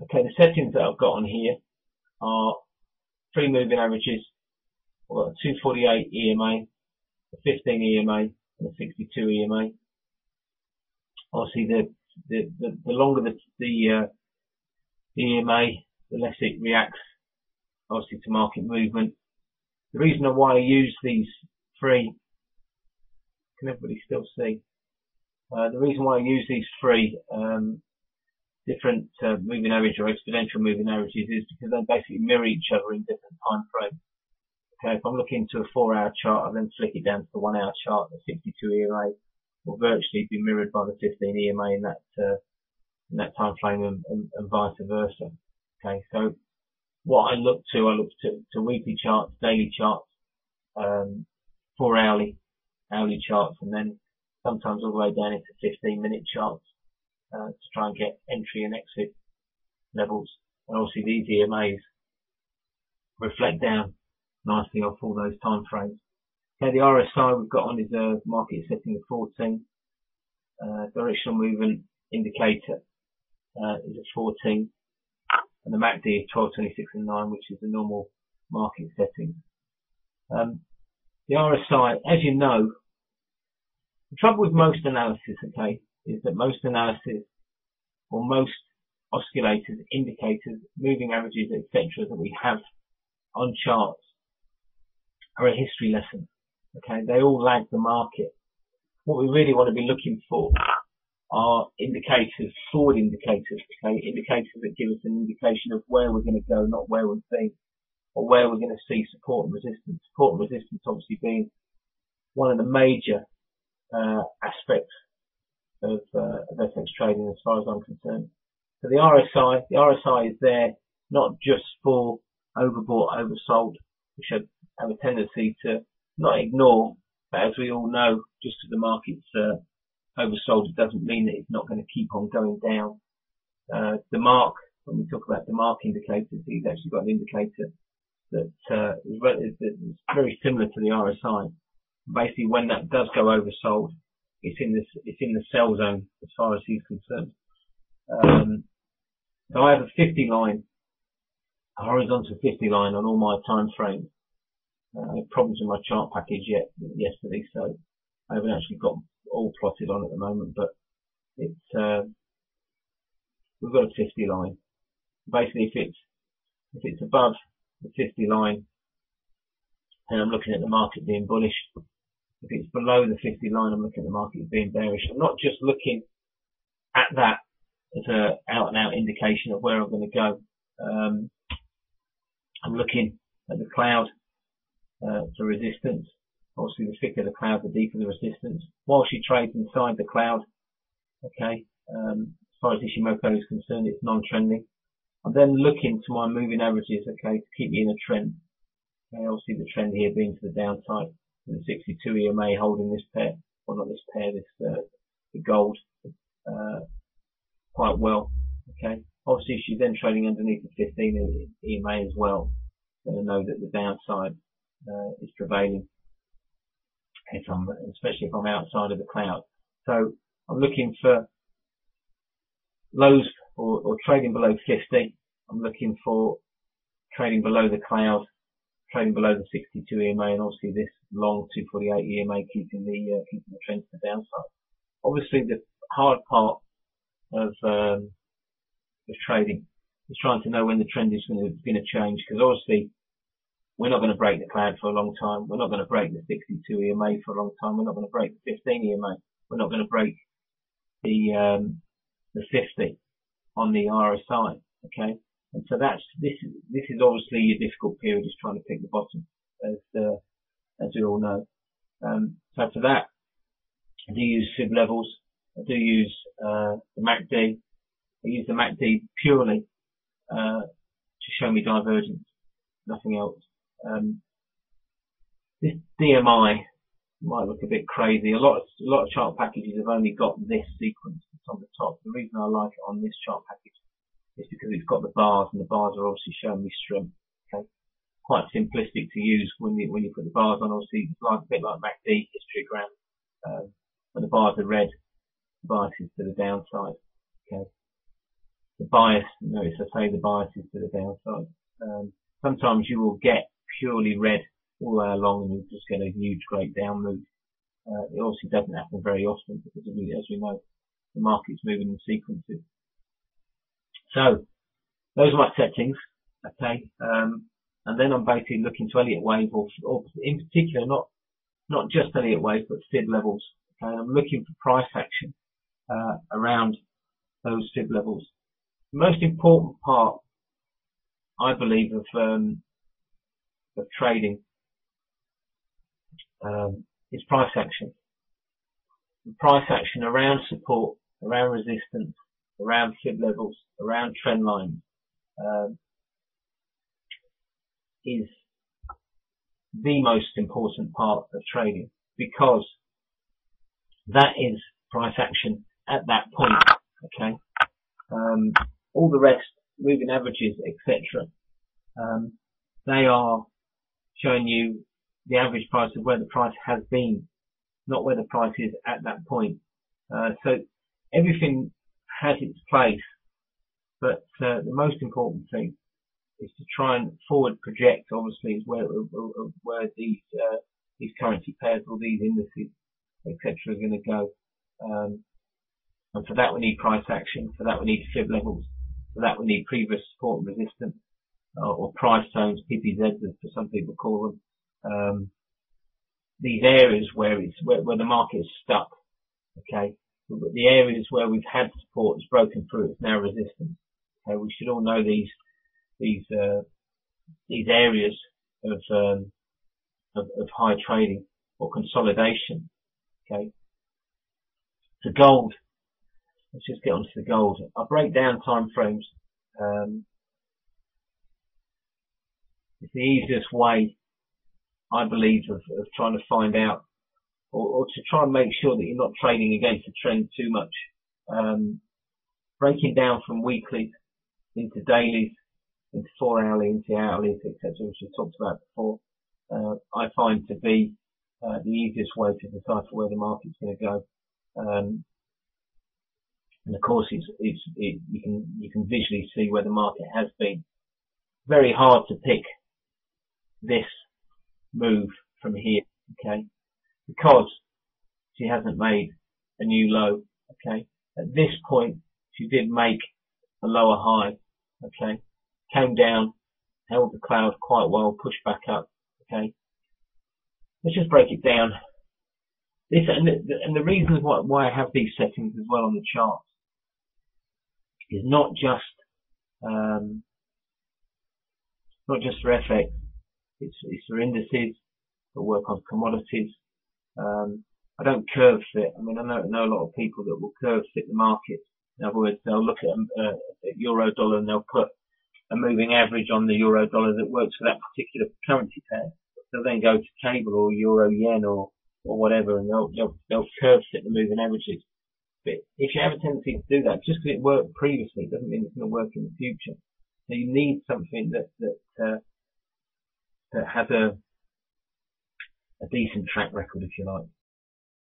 Okay, the settings that I've got on here are 3 moving averages. I've got a 248 EMA, a 15 EMA, and a 62 EMA. Obviously, the longer the EMA, the less it reacts, obviously, to market movement. The reason why I use these 3, can everybody still see? The reason why I use these 3 different moving average or exponential moving averages is because they basically mirror each other in different time frames. Okay, if I'm looking to a 4-hour chart, I then flick it down to the 1-hour chart. The 62 EMA will virtually be mirrored by the 15 EMA in that time frame, and vice versa. Okay, so what I look to weekly charts, daily charts, 4-hourly, hourly charts, and then sometimes all the way down into 15-minute charts to try and get entry and exit levels. And obviously these EMAs reflect down nicely off all those time frames. Okay, the RSI we've got on is a market setting of 14. Directional movement indicator is a 14, and the MACD is 12, 26, and 9, which is the normal market setting. The RSI, as you know, the trouble with most analysis, okay, is that most analysis or most oscillators, indicators, moving averages, etc., that we have on charts are a history lesson. Okay, they all lag the market. What we really want to be looking for are indicators, forward indicators, okay, indicators that give us an indication of where we're going to go, not where we've been, or where we're going to see support and resistance. Support and resistance obviously being one of the major aspects of FX trading as far as I'm concerned. So the RSI is there not just for overbought, oversold, which have a tendency to not ignore, but as we all know, just because the market's oversold, it doesn't mean that it's not going to keep on going down. The mark, when we talk about the mark indicators, he's actually got an indicator that is very similar to the RSI. Basically, when that does go oversold, it's in the sell zone as far as he's concerned. So I have a 50 line, a horizontal 50 line on all my time frames. I had problems with my chart package yesterday, so I haven't actually got all plotted on at the moment, but it's we've got a 50 line. Basically, if it's above the 50 line, then I'm looking at the market being bullish. If it's below the 50 line, I'm looking at the market being bearish. I'm not just looking at that as a out and out indication of where I'm going to go. I'm looking at the cloud for resistance. Obviously, the thicker the cloud, the deeper the resistance. While she trades inside the cloud, okay, as far as Ishimoku is concerned, it's non-trending. I'm then looking to my moving averages, okay, to keep me in a trend. Okay, obviously the trend here being to the downside. The 62 EMA holding this pair, well not this pair, the gold, quite well. Okay, obviously she's then trading underneath the 15 EMA as well. Then I know that the downside is prevailing, especially if I'm outside of the cloud. So I'm looking for lows or trading below 50. I'm looking for trading below the cloud, trading below the 62 EMA, and obviously this long 248 EMA keeping the trend to the downside. Obviously, the hard part of trading is trying to know when the trend is going to change, because obviously we're not going to break the cloud for a long time. We're not going to break the 62 EMA for a long time. We're not going to break the 15 EMA. We're not going to break the 50 on the RSI. Okay, and so this is obviously a difficult period, is trying to pick the bottom, as we all know. So for that, I do use fib levels. I do use the MACD. I use the MACD purely to show me divergence, nothing else. This DMI might look a bit crazy. A lot of chart packages have only got this sequence that's on the top. The reason I like it on this chart package is because it's got the bars, and the bars are obviously showing me strength. Okay, quite simplistic to use when you put the bars on. Obviously, it's like a bit like MACD histogram. When the bars are red, the bias is to the downside. Okay, the bias. Notice I say the bias is to the downside. Sometimes you will get purely red all the way along and you'll just get a huge great down move. It obviously doesn't happen very often because as we know, the market's moving in sequences. So those are my settings, okay, and then I'm basically looking to Elliott wave or in particular not just Elliott wave but fib levels. Okay, and I'm looking for price action around those fib levels. The most important part, I believe, of trading is price action. And price action around support, around resistance, around fib levels, around trend lines is the most important part of trading, because that is price action at that point. Okay, all the rest, moving averages, etc., they are showing you the average price of where the price has been, not where the price is at that point. So everything has its place, but the most important thing is to try and forward project, obviously, is where these currency pairs or these indices, etc., are going to go. And for that we need price action, for that we need fib levels, for that we need previous support and resistance, or price zones, PPZs as some people call them. These areas where the market is stuck, okay, but the areas where we've had support is broken through, it's now resistance. Okay, we should all know these areas of high trading or consolidation. Okay, so gold. Let's just get onto the gold. I'll break down time frames. It's the easiest way, I believe, of trying to find out or to try and make sure that you're not trading against the trend too much. Breaking down from weeklies into dailies, into 4-hourly, into hourlies, etc., which we talked about before, I find to be the easiest way to decipher where the market's going to go. And of course, you can visually see where the market has been. Very hard to pick this move from here, okay, because she hasn't made a new low, okay. At this point, she did make a lower high, okay, came down, held the cloud quite well, pushed back up, okay. Let's just break it down. This and the reasons why I have these settings as well on the charts is not just for FX. It's for indices, for work on commodities. I don't curve fit. I mean, I know a lot of people that will curve fit the market. In other words, they'll look at euro dollar and they'll put a moving average on the euro dollar that works for that particular currency pair. They'll then go to cable or euro yen or whatever, and they'll curve fit the moving averages. But if you have a tendency to do that, just because it worked previously, it doesn't mean it's going to work in the future. So you need something that has a decent track record, if you like.